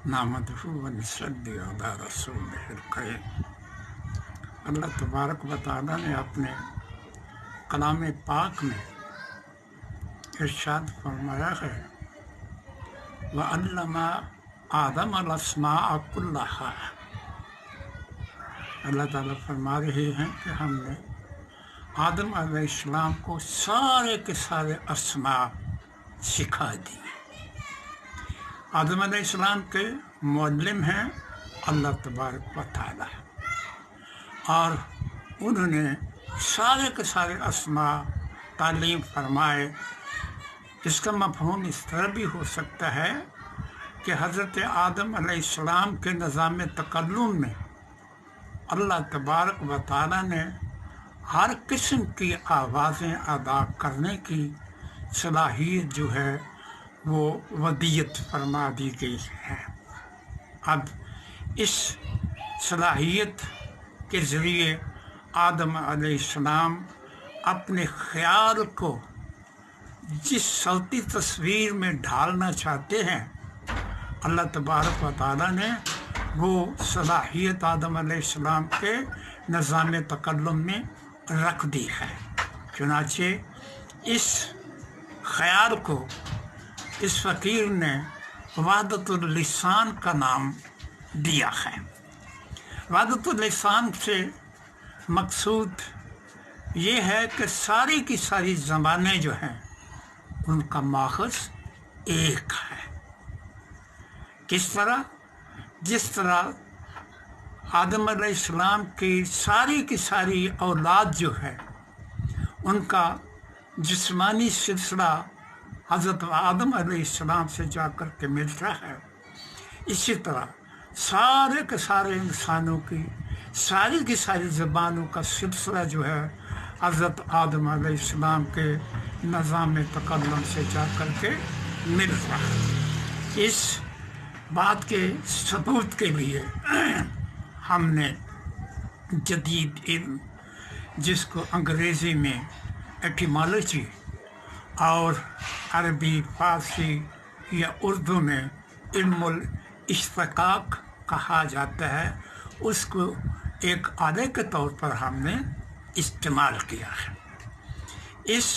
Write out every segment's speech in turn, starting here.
नहमदुहु व नसल्ली अला रसूलिहिल करीम। अल्लाह तबारक व तआला ने अपने कलाम पाक में इरशाद फरमाया है, व अल्लमा आदम अल अस्माअ कुल्लहा। अल्लाह ताला फरमा रहे हैं कि हमने आदम अलैहिस्सलाम को सारे के सारे अस्मा सिखा दिए। आदम अलैहिस्सलाम के मुअल्लिम हैं अल्लाह तबारक व तआला, और उन्होंने सारे के सारे अस्मा तालीम फरमाए। इसका मफ़हूम इस तरह भी हो सकता है कि हज़रत आदम अलैहिस्सलाम के निज़ाम तकल्लुम में अल्लाह तबारक व तआला ने हर किस्म की आवाज़ें अदा करने की सलाहियत जो है वो वदीयत फरमा दी गई है। अब इस सलाहियत के ज़रिए आदम अलैहिस्सलाम अपने ख़्याल को जिस सौती तस्वीर में ढालना चाहते हैं, अल्लाह तबारक व तआला ने वो सलाहियत आदम अलैहिस्सलाम के निज़ाम तकल्लुम में रख दी है। चुनाचे इस ख़याल को इस फ़कीर ने वहदतुल लिसान का नाम दिया है। वहदतुल लिसान से मकसूद ये है कि सारी की सारी ज़बानें जो हैं उनका माखज़ एक है। किस तरह? जिस तरह आदम अलैहिस्सलाम की सारी औलाद जो है उनका जिस्मानी सिलसिला हज़रत आदम अलैहिस्सलाम से जाकर के मिलता है, इसी तरह सारे के सारे इंसानों की सारी ज़बानों का सिलसिला जो है हज़रत आदम अलैहिस्सलाम के निज़ाम तकल्लुम से जाकर के मिलता है। इस बात के सबूत के लिए हमने जदीद इल्म, जिसको अंग्रेज़ी में एटिमोलॉजी और अरबी, फ़ारसी या उर्दू में इल्मुल इश्तिक़ाक़ कहा जाता है, उसको एक आले के तौर पर हमने इस्तेमाल किया है। इस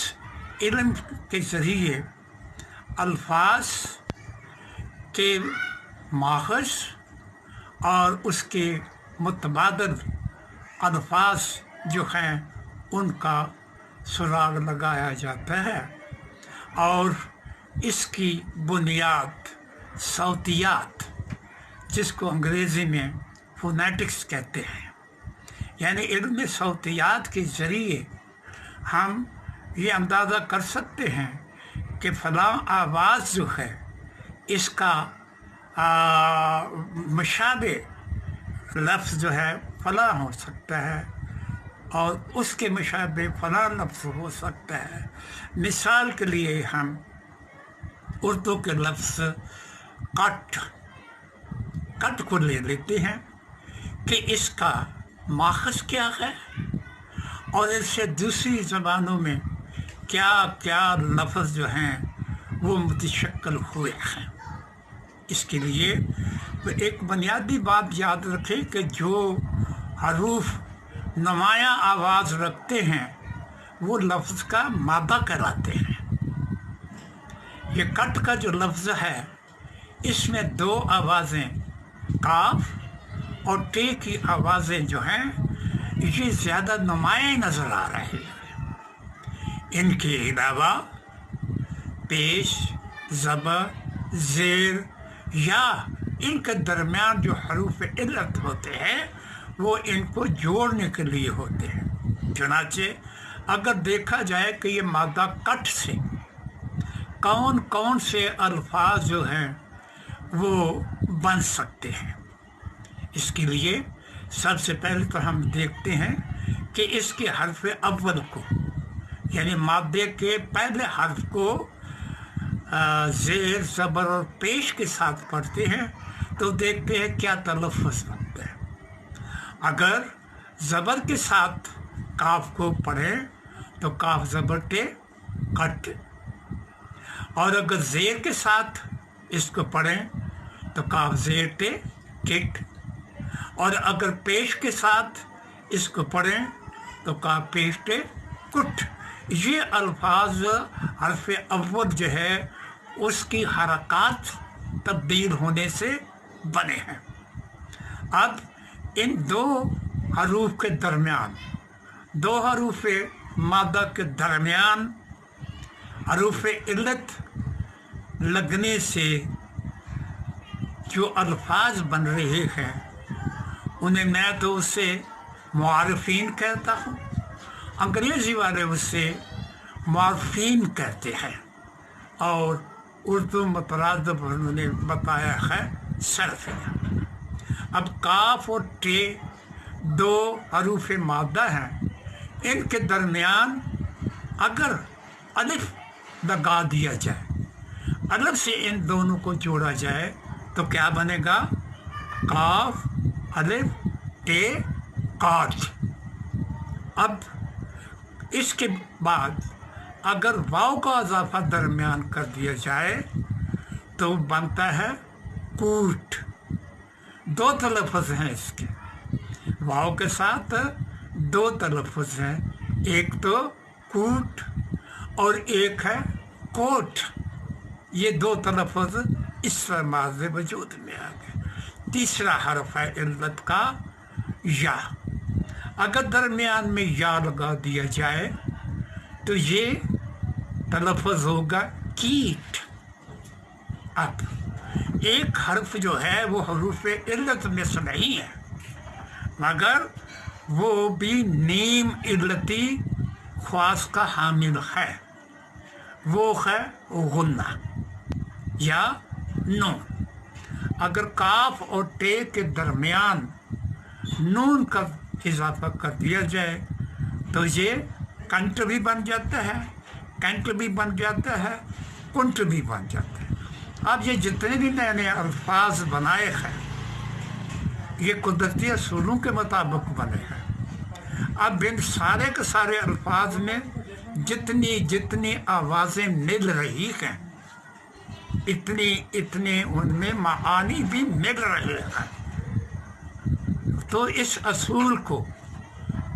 इल्म के ज़रिए अल्फाज के माखज़ और उसके मुतबादल अल्फाज जो हैं उनका सुराग लगाया जाता है, और इसकी बुनियाद सौतियात, जिसको अंग्रेज़ी में फ़ोनेटिक्स कहते हैं, यानी इल्म सौतियात के ज़रिए हम ये अंदाज़ा कर सकते हैं कि फ़लाँ आवाज़ जो है इसका मुशाबे लफ्ज़ जो है फ़लाँ हो सकता है और उसके मुशाबे फ़लाँ लफ्ज़ हो सकता है। मिसाल के लिए हम उर्दू के लफ्ज़ कट को ले लेते हैं कि इसका माखज़ क्या है और इससे दूसरी ज़बानों में क्या क्या लफ्ज़ जो हैं वो मुतशक्किल हुए हैं। इसके लिए तो एक बुनियादी बात याद रखें कि जो हरूफ नुमायाँ आवाज़ रखते हैं वो लफ्ज़ का मादा कहलाते हैं। ये कट का जो लफ्ज़ है इसमें दो आवाज़ें काफ और टे की आवाज़ें जो हैं ये ज़्यादा नुमायाँ नज़र आ रही हैं। इनके अलावा पेश, ज़बर, ज़ेर या इनके दरमियान जो हरूफ इल्लत होते हैं वो इनको जोड़ने के लिए होते हैं। चुनाचे अगर देखा जाए कि ये मादा कट से कौन कौन से अल्फाज जो हैं वो बन सकते हैं, इसके लिए सबसे पहले तो हम देखते हैं कि इसके हर्फ अव्वल को, यानी मादे के पहले हर्फ को ज़ेर, ज़बर और पेश के साथ पढ़ते हैं तो देखते हैं क्या तलफ़्फ़ुज़ बनता है। अगर ज़बर के साथ काफ को पढ़ें तो काफ ज़बर टे कट, और अगर ज़ेर के साथ इसको पढ़ें तो काफ ज़ेर टे किट, और अगर पेश के साथ इसको पढ़ें तो काफ पेश टे कुट। ये अल्फाज हर्फ अव्वल जो है उसकी हरकत तब्दील होने से बने हैं। अब इन दो हरूफ के दरमियान, दो हरूफ मादा के दरमियान हरूफ इल्लत लगने से जो अल्फाज बन रहे हैं उन्हें मैं तो उससे मुआरफीन कहता हूँ, अंग्रेज़ी वाले उससे मुआरफीन कहते हैं, और उर्दू मुतरादिफ उन्होंने बताया है सरफिया। अब काफ और टे दो हरूफ मादा हैं, इनके दरमियान अगर अलिफ लगा दिया जाए, अलग से इन दोनों को जोड़ा जाए तो क्या बनेगा? काफ अलिफ टे काट। अब इसके बाद अगर वाव का इजाफा दरमियान कर दिया जाए तो बनता है कूट। दो तलफ़्ज़ हैं इसके, वाव के साथ दो तलफ़्ज़ हैं, एक तो कूट और एक है कोट। ये दो तलफ़्ज़ इस माज़े वजूद में आ गए। तीसरा हर्फ है इल्लत का या, अगर दरमियान में या लगा दिया जाए तो ये तलफ़्ज़ होगा कीट। अब एक हर्फ जो है वो हरूफ इल्लत में से नहीं है, मगर वो भी नीम इल्लती ख्वास का हामिल है, वो है गुन्ना या नून। अगर काफ और टे के दरमियान नून का इजाफा कर दिया जाए तो ये कंट भी बन जाता है, कैंट भी बन जाता है, कुंट भी बन जाता है। अब ये जितने भी नए नए अल्फाज बनाए हैं ये कुदरती असूलों के मुताबिक बने हैं। अब इन सारे के सारे अल्फाज में जितनी जितनी आवाज़ें मिल रही हैं इतनी इतने उनमें मानी भी मिल रहे हैं। तो इस असूल को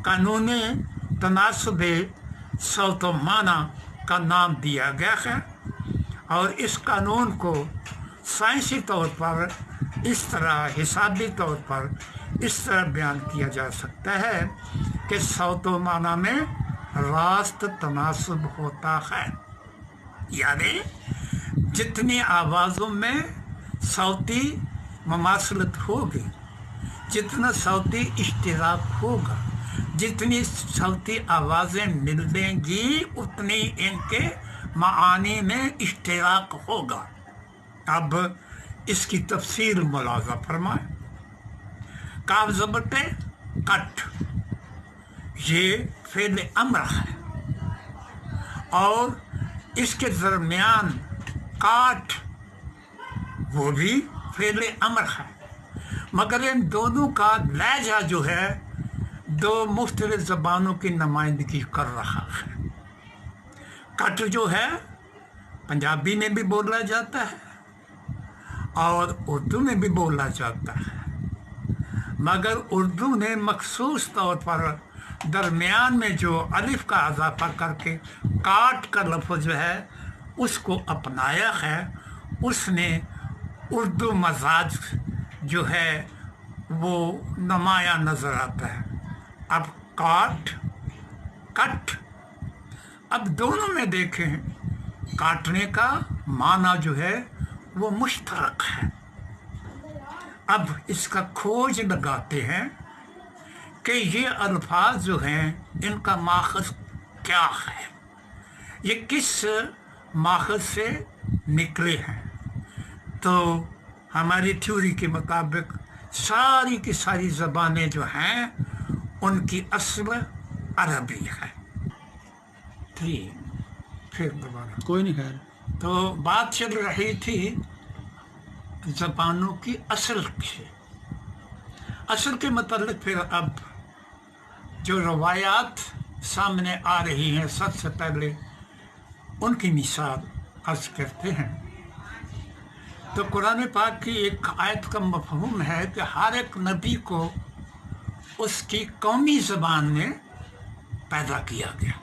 कानून तनासुब सौत व माना का नाम दिया गया है, और इस कानून को साइंसी तौर पर इस तरह, हिसाबी तौर पर इस तरह बयान किया जा सकता है कि सौत व माना में रास्त तनासुब होता है, यानी जितनी आवाज़ों में सौती ममासलत होगी, जितना सौती इश्तिराक होगा, जितनी सौती आवाज़ें मिलेंगी उतनी इनके मानी में इश्तिराक होगा। अब इसकी तफसील मुलाज़ा फरमाएं। काफ ज़बर पे कट, ये फ़ेल अम्र है, और इसके दरमियान काट, वो भी फ़ेल अम्र है, मगर इन दोनों का लहजा जो है दो मुख्तलिफ ज़बानों की नुमाइंदगी कर रहा है। कट जो है पंजाबी में भी बोला जाता है और उर्दू में भी बोला जाता है, मगर उर्दू ने मखसूस तौर पर दरमियान में जो अलिफ का इजाफा करके काट का लफ्ज़ जो है उसको अपनाया है। उसने उर्दू मजाज जो है वो नुमाया नज़र आता है। अब काट कट, अब दोनों में देखें काटने का माना जो है वो मुश्तरक है। अब इसका खोज लगाते हैं कि ये अल्फाज जो हैं इनका माखज़ क्या है, ये किस माखज़ से निकले हैं। तो हमारी थ्योरी के मुताबिक सारी की सारी ज़बानें जो हैं उनकी असल अरबी है। फिर दोबारा कोई नहीं खैर। तो बात चल रही थी ज़बानों की असल से। असल के मतलब फिर अब जो रवायात सामने आ रही हैं सबसे पहले उनकी मिसाल अर्ज करते हैं। تو قرآن پاک کی ایک آیت کا مفہوم ہے کہ ہر ایک نبی کو اس کی قومی زبان میں پیدا کیا گیا.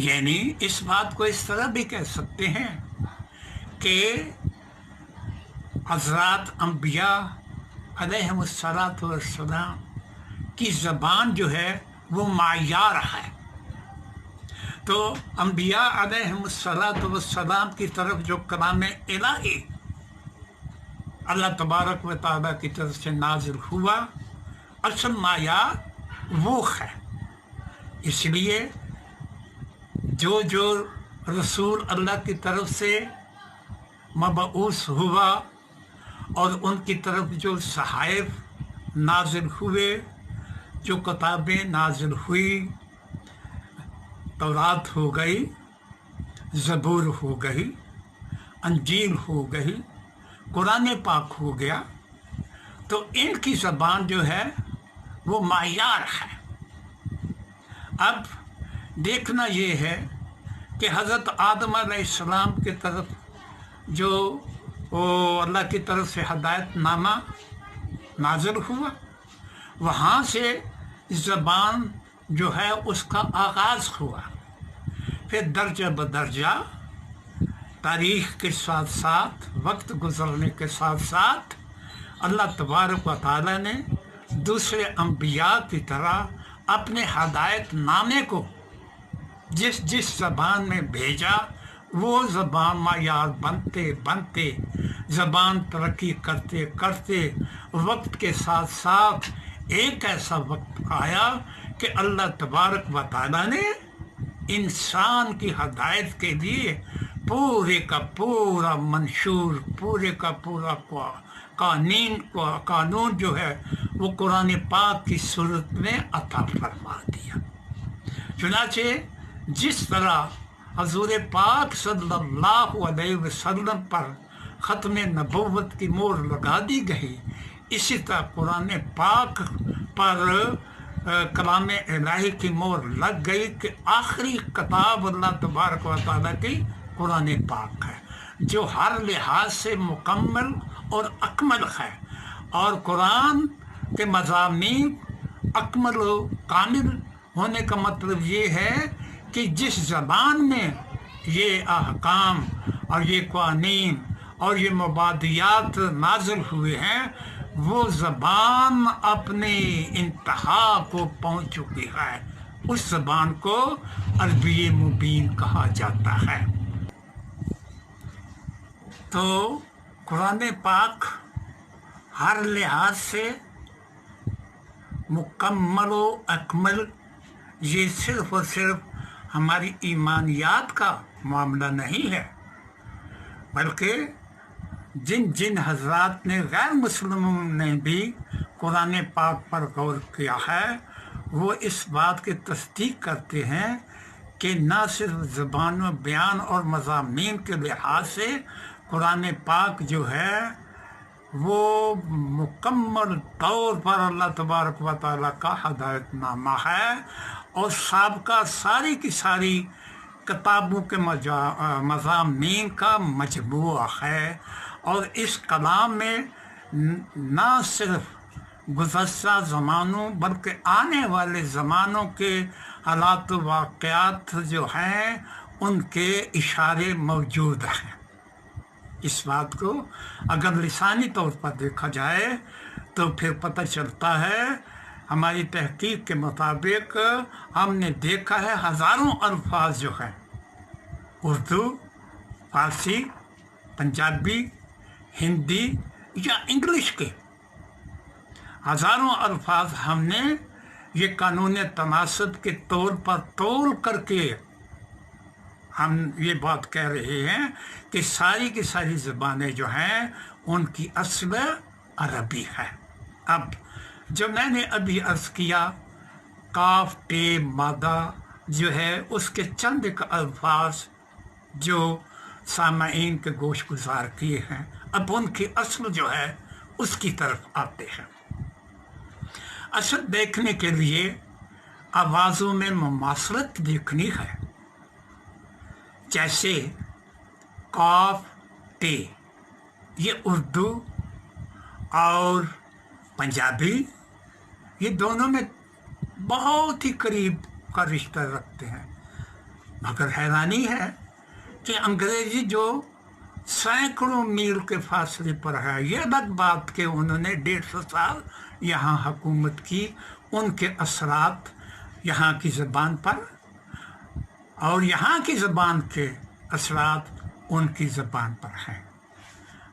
یعنی اس بات کو اس طرح بھی کہہ سکتے ہیں کہ حضرات انبیاء علیہم الصلاۃ والسلام کی زبان جو ہے وہ معیار ہے. تو انبیاء علیہم الصلاۃ والسلام کی طرف جو کلام الہی اللہ تبارک و تعالیٰ کی طرف سے نازل ہوا، اصل معیار وہ ہے. اس لیے جو رسول اللہ کی طرف سے مبعوث ہوا اور ان کی طرف جو صحائف نازل ہوئے، جو کتابیں نازل ہوئی، تورات ہو گئی، زبور ہو گئی، انجیل ہو گئی، قرآن پاک ہو گیا، تو ان کی زبان جو ہے وہ معیار ہے. اب دیکھنا یہ ہے کہ حضرت آدم علیہ السلام کی طرف جو اللہ کی طرف سے ہدایت نامہ نازل ہوا، وہاں سے زبان جو ہے اس کا آغاز ہوا. پھر درجہ بدرجہ تاریخ کے ساتھ ساتھ، وقت گزرنے کے ساتھ ساتھ، اللہ تبارک و تعالیٰ نے دوسرے انبیاء کی طرح اپنے ہدایت نامے کو جس زبان میں بھیجا، وہ زبان معیار بنتے بنتے، زبان ترقی کرتے کرتے، وقت کے ساتھ ساتھ ایک ایسا وقت آیا کہ اللہ تبارک و تعالیٰ نے انسان کی ہدایت کے لیے پورے کا پورا منشور، پورے کا پورا قانون جو ہے وہ قرآن پاک کی صورت میں عطا فرما دیا. چنانچہ جس طرح حضور پاک صلی اللہ علیہ وسلم پر ختم نبوت کی مہر لگا دی گئی، اسی طرح قرآن پاک پر کلام الہی کی مہر لگ گئی کہ آخری کتاب اللہ تبارک و تعالیٰ کی قرآن پاک ہے، جو ہر لحاظ سے مکمل اور اکمل ہے. اور قرآن کے مضامین اکمل و کامل ہونے کا مطلب یہ ہے کہ جس زبان میں یہ احکام اور یہ قوانین اور یہ مبادیات نازل ہوئے ہیں، وہ زبان اپنے انتہا کو پہنچ چکی ہے. اس زبان کو عربی مبین کہا جاتا ہے. تو قرآن پاک ہر لحاظ سے مکمل و اکمل، یہ صرف اور صرف ہماری ایمانیات کا معاملہ نہیں ہے، بلکہ جن حضرات نے غیر مسلموں نے بھی قرآن پاک پر غور کیا ہے، وہ اس بات کی تصدیق کرتے ہیں کہ نہ صرف زبان و بیان اور مضامین کے لحاظ سے قرآن پاک جو ہے وہ مکمل طور پر اللہ تبارک و تعالیٰ کا ہدایت نامہ ہے، اور سابقہ ساری کی ساری کتابوں کے مضامین کا مجموعہ ہے. اور اس کلام میں نہ صرف گزشتہ زمانوں بلکہ آنے والے زمانوں کے حالات و واقعات جو ہیں ان کے اشارے موجود ہیں. اس بات کو اگر لسانی طور پر دیکھا جائے تو پھر پتہ چلتا ہے، ہماری تحقیق کے مطابق ہم نے دیکھا ہے ہزاروں الفاظ جو ہیں اردو، فارسی، پنجابی، ہندی یا انگلش کے ہزاروں الفاظ ہم نے یہ قانون تناسب کے طور پر تول کر کے ہم یہ بات کہہ رہے ہیں کہ ساری کی ساری زبانیں جو ہیں ان کی اصل عربی ہے. اب جو میں نے ابھی عرض کیا، کاف ٹے مادہ جو ہے اس کے چند ایک الفاظ جو سامعین کے گوش گزار کیے ہیں، اب ان کی اصل جو ہے اس کی طرف آتے ہیں. اصل دیکھنے کے لیے آوازوں میں مماثلت دیکھنی ہے. جیسے قاف تے ये उर्दू और पंजाबी, ये दोनों में बहुत ही करीब का रिश्ता रखते हैं। मगर हैरानी है कि अंग्रेजी जो सैकड़ों मील के फासले पर है, ये अलग बात कि उन्होंने 150 साल यहाँ हुकूमत की, उनके असरात यहाँ की ज़बान पर और यहाँ की ज़बान के असरात उनकी ज़बान पर हैं।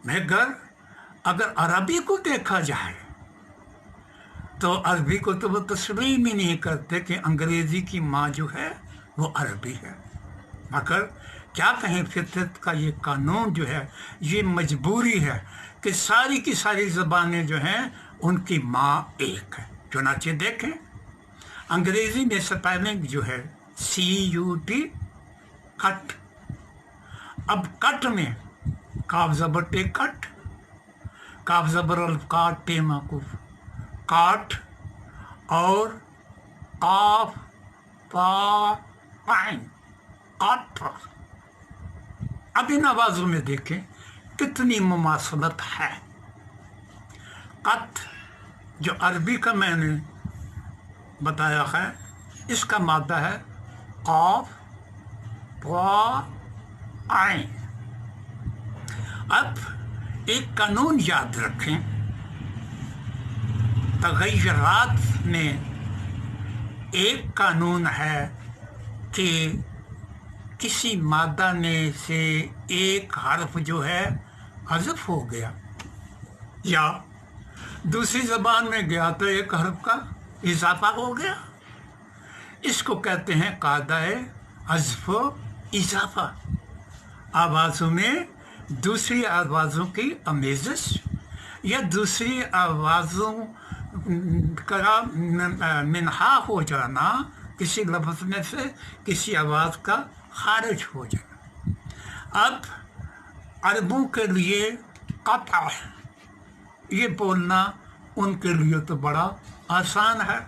मगर अगर अरबी को देखा जाए तो अरबी को तो वो तस्लीम ही नहीं करते कि अंग्रेज़ी की माँ जो है वो अरबी है। मगर क्या कहें, फितरत का ये कानून जो है, ये मजबूरी है कि सारी की सारी ज़बानें जो हैं उनकी माँ एक है। चुनाचे देखें, अंग्रेज़ी में स्पेलिंग जो है CUT, कट। अब कट में काफ ज़बर टे कट, काफ ज़बर अल्फ काट टे माकूफ काट, और काफ पा पाइन काट। अब इन आवाज़ों में देखें कितनी मुमासलत है। कत जो अरबी का मैंने बताया है, इसका मादा है काफ पा आइन। अब एक कानून याद रखें, तग़य्युरात में एक कानून है कि किसी मादा में से एक हर्फ जो है हज़फ हो गया या दूसरी ज़बान में गया तो एक हर्फ का इजाफा हो गया, इसको कहते हैं कायदा-ए हज़्फ़ इजाफा। आवाज़ों में दूसरी आवाज़ों की आमेज़श या दूसरी आवाज़ों का मिनहा हो जाना, किसी लफ्ज़ में से किसी आवाज़ का खारिज हो जाना। अब अरबों के लिए क़त्अ ये बोलना उनके लिए तो बड़ा आसान है,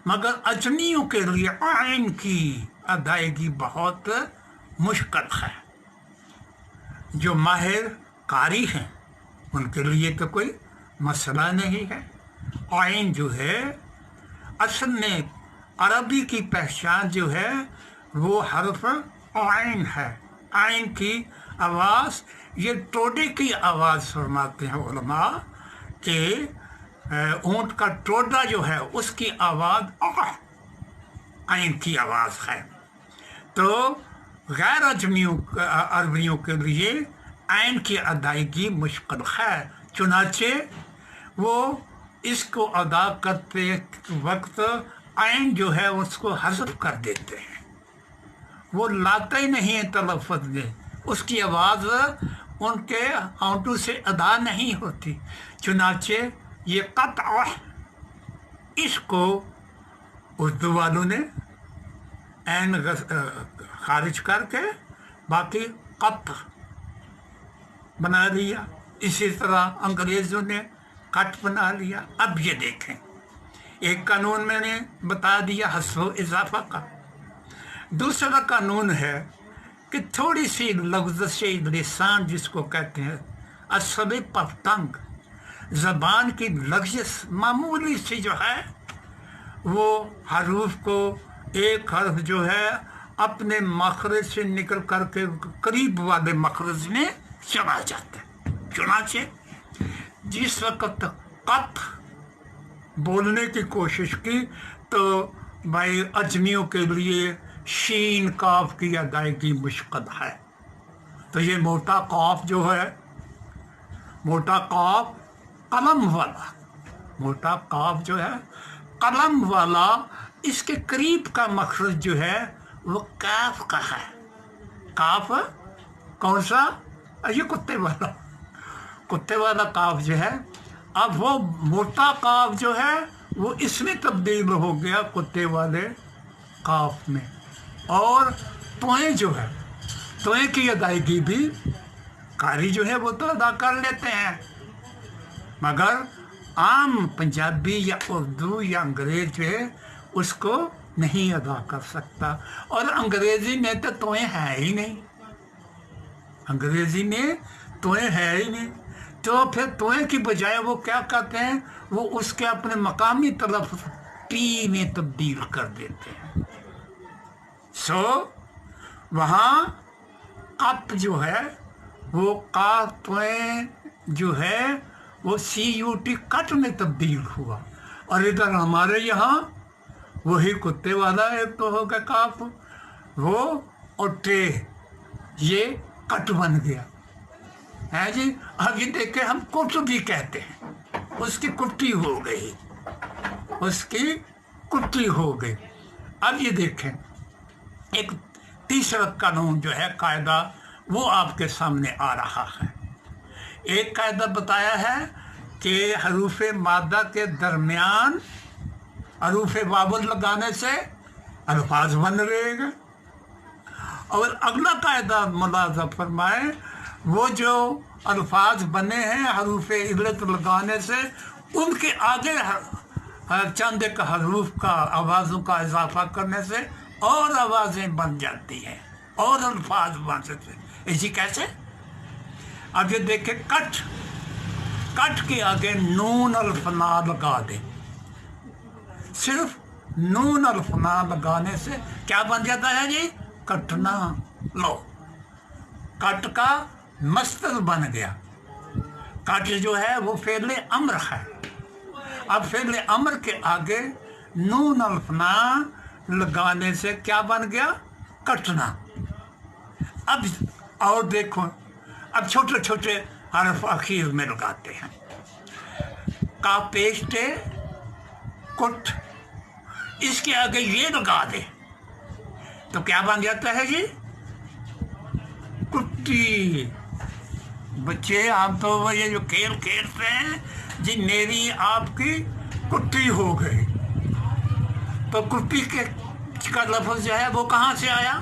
मगर अजमियों के लिए आइन की अदायगी बहुत मुश्किल है। जो माहिर कारी हैं उनके लिए तो कोई मसला नहीं है। आइन जो है असल में अरबी की पहचान जो है वो हर्फ आइन है। आइन की आवाज़, ये टोडे की आवाज़ फरमाते हैं उलमा कि ऊँट का टोडा जो है उसकी आवाज़ आइन की आवाज़ है। तो गैर अजमियों अरबियों के लिए आइन की अदायगी मुश्किल है, चुनाचे वो इसको अदा करते वक्त आइन जो है उसको हज़फ कर देते हैं, वो लाते ही नहीं है तलफ़्फ़ुज़ में, उसकी आवाज़ उनके होंठों से अदा नहीं होती। चुनाचे ये क़त्अ, इसको उर्दू वालों ने ऐन खारिज करके बाकी क़त्अ बना लिया, इसी तरह अंग्रेज़ों ने कट बना लिया। अब ये देखें, एक कानून मैंने बता दिया हज़्फ़ इज़ाफ़ा का, दूसरा कानून है कि थोड़ी सी लग़्ज़श लिसान जिसको कहते हैं, असब पफ्तंग, ज़बान की लग़्ज़श मामूली सी जो है वो हरूफ को एक हर्फ जो है अपने मखरज से निकल करके करीब वाले मखरज में चला जाता है। चुनाचे जिस वक्त कत बोलने की कोशिश की तो भाई अजमियों के लिए शीन काफ की अदायगी मुश्किल है। तो ये मोटा काफ जो है, मोटा काफ कलम वाला, मोटा काफ जो है कलम वाला, इसके करीब का मखरज जो है वो काफ का है। काफ कौन सा? ये कुत्ते वाला, कुत्ते वाला काफ जो है, अब वो मोटा काफ जो है वो इसमें तब्दील हो गया कुत्ते वाले काफ में। और तोएं जो है, तोएं की अदायगी भी कारी जो है वो तो अदा कर लेते हैं, मगर आम पंजाबी या उर्दू या अंग्रेज जो है उसको नहीं अदा कर सकता। और अंग्रेज़ी में तो तोएं है ही नहीं, अंग्रेज़ी में तोए है ही नहीं, तो फिर तोए की बजाय वो क्या करते हैं, वो उसके अपने मकामी तलफ़्ज़ टी में तब्दील कर देते हैं। सो वहाँ कप जो है वो काफ जो है वो CUT कट में तब्दील हुआ, और इधर हमारे यहाँ वही कुत्ते वाला एक तो हो गया काफ वो, और टे ये कट बन गया है जी। अब ये देखें, हम कुट भी कहते हैं, उसकी कुट्टी हो गई, उसकी कुट्टी हो गई। अब ये देखें, एक तीसरा कानून जो है, कायदा, वो आपके सामने आ रहा है। एक कायदा बताया है कि हरूफ मादा के दरमियान हरूफ वावल लगाने से अल्फाज बन रहेगा, और अगला कायदा मुलाज़ा फरमाए, वो जो अल्फाज बने हैं हरूफ इल्लत लगाने से, उनके आगे चंद एक हरूफ का आवाज़ों का इजाफा करने से और आवाज़ें बन जाती हैं और अल्फाज बन सकते हैं। इसी कैसे, अब ये देखें, कट के आगे नून अल्फना लगा दे, सिर्फ नून अल्फना लगाने से क्या बन जाता है जी, कटना। लो, कट का मस्तर बन गया। कट जो है वो फ़ेल अम्र है। अब फ़ेल अम्र के आगे नून अल्फना लगाने से क्या बन गया, कटना। अब और देखो, अब छोटे छोटे हरफ आखिर में लगाते हैं। का पेशटे कुट, इसके आगे ये लगा दे तो क्या बन जाता है जी, कुट्टी। बच्चे आप तो ये जो खेल खेलते हैं जी, मेरी आपकी कुट्टी हो गई, तो कुट्टी के का लफ्ज़ जो है वो कहाँ से आया,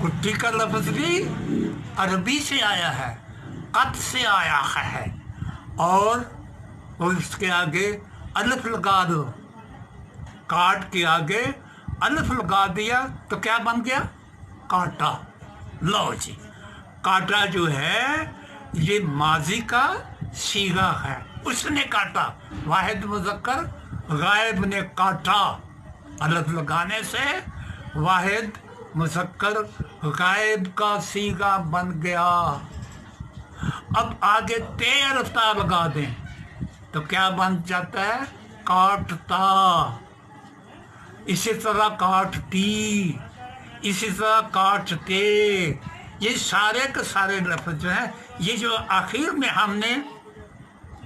कुट्टी का लफ्ज़ भी अरबी से आया है, कत से आया है, और उसके आगे अलिफ लगा दो, काट के आगे अलिफ लगा दिया तो क्या बन गया, काटा। लो जी, काटा जो है ये माजी का सीगा है, उसने काटा, वाहिद मुज़क्कर गायब ने काटा, अलिफ लगाने से वाहिद मुज़क्कर गायब का सीगा बन गया। अब आगे ते रफ्ता लगा दें तो क्या बन जाता है, काटता। इसी तरह काटती, इसी तरह काटते, ये सारे के सारे लफ्ज़ जो हैं, ये जो आखिर में हमने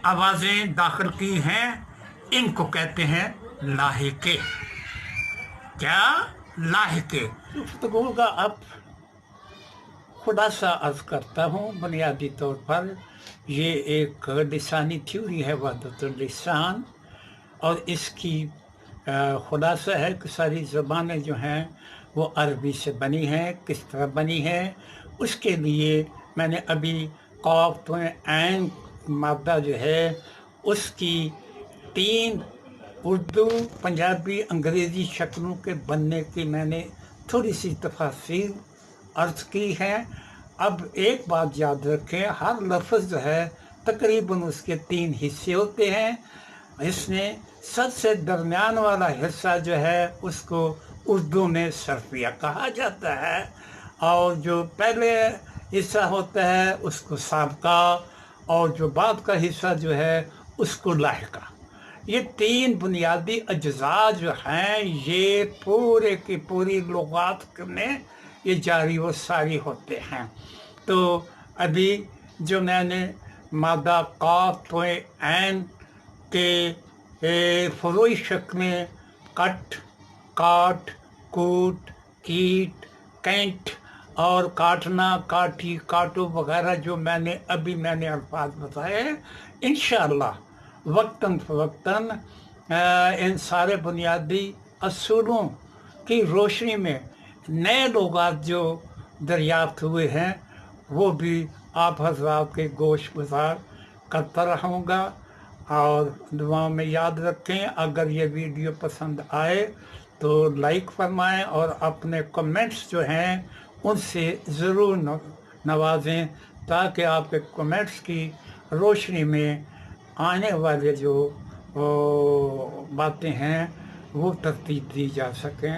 आवाज़ें दाखिल की हैं, इनको कहते हैं लाहिके। क्या, लाहिके। गुफ्तगू का अब खुलासा अर्ज़ करता हूँ। बुनियादी तौर पर ये एक लिसानी थ्योरी है, वहदतुल लिसान, और इसकी खुलासा है कि सारी ज़बानें जो हैं वो अरबी से बनी हैं। किस तरह बनी हैं, उसके लिए मैंने अभी क़ाफ़ तो ऐन मादा जो है उसकी 3 उर्दू, पंजाबी, अंग्रेज़ी शक्लों के बनने की मैंने थोड़ी सी तफसील अर्ज़ की है। अब एक बात याद रखें, हर लफ्ज़ जो है तकरीबन उसके 3 हिस्से होते हैं। इसमें सबसे दरमियान वाला हिस्सा जो है उसको उर्दू में सरफिया कहा जाता है, और जो पहले हिस्सा होता है उसको साबका, और जो बाद का हिस्सा जो है उसको लाहिका। ये 3 बुनियादी अज्जा जो हैं ये पूरे की पूरी लुगात में ये जारी व सारी होते हैं। तो अभी जो मैंने मादा काफ तो ऐन के फरोई शक्ल में कट, काट, कूट, कीट, कैंट और काटना, काटी, काटो वगैरह जो मैंने अल्फाज बताए, इंशाअल्लाह वक्तन फ़वक्तन इन सारे बुनियादी असूलों की रोशनी में नए लुगात जो दरियाफ्त हुए हैं वो भी आप हज़रात के गोश गुज़ार करता रहूँगा। और दुआओं में याद रखें, अगर ये वीडियो पसंद आए तो लाइक फरमाएं और अपने कमेंट्स जो हैं उनसे ज़रूर नवाजें, تاکہ آپ کے کمنٹس کی روشنی میں آنے والے جو باتیں ہیں وہ ترتیب دی جا سکیں.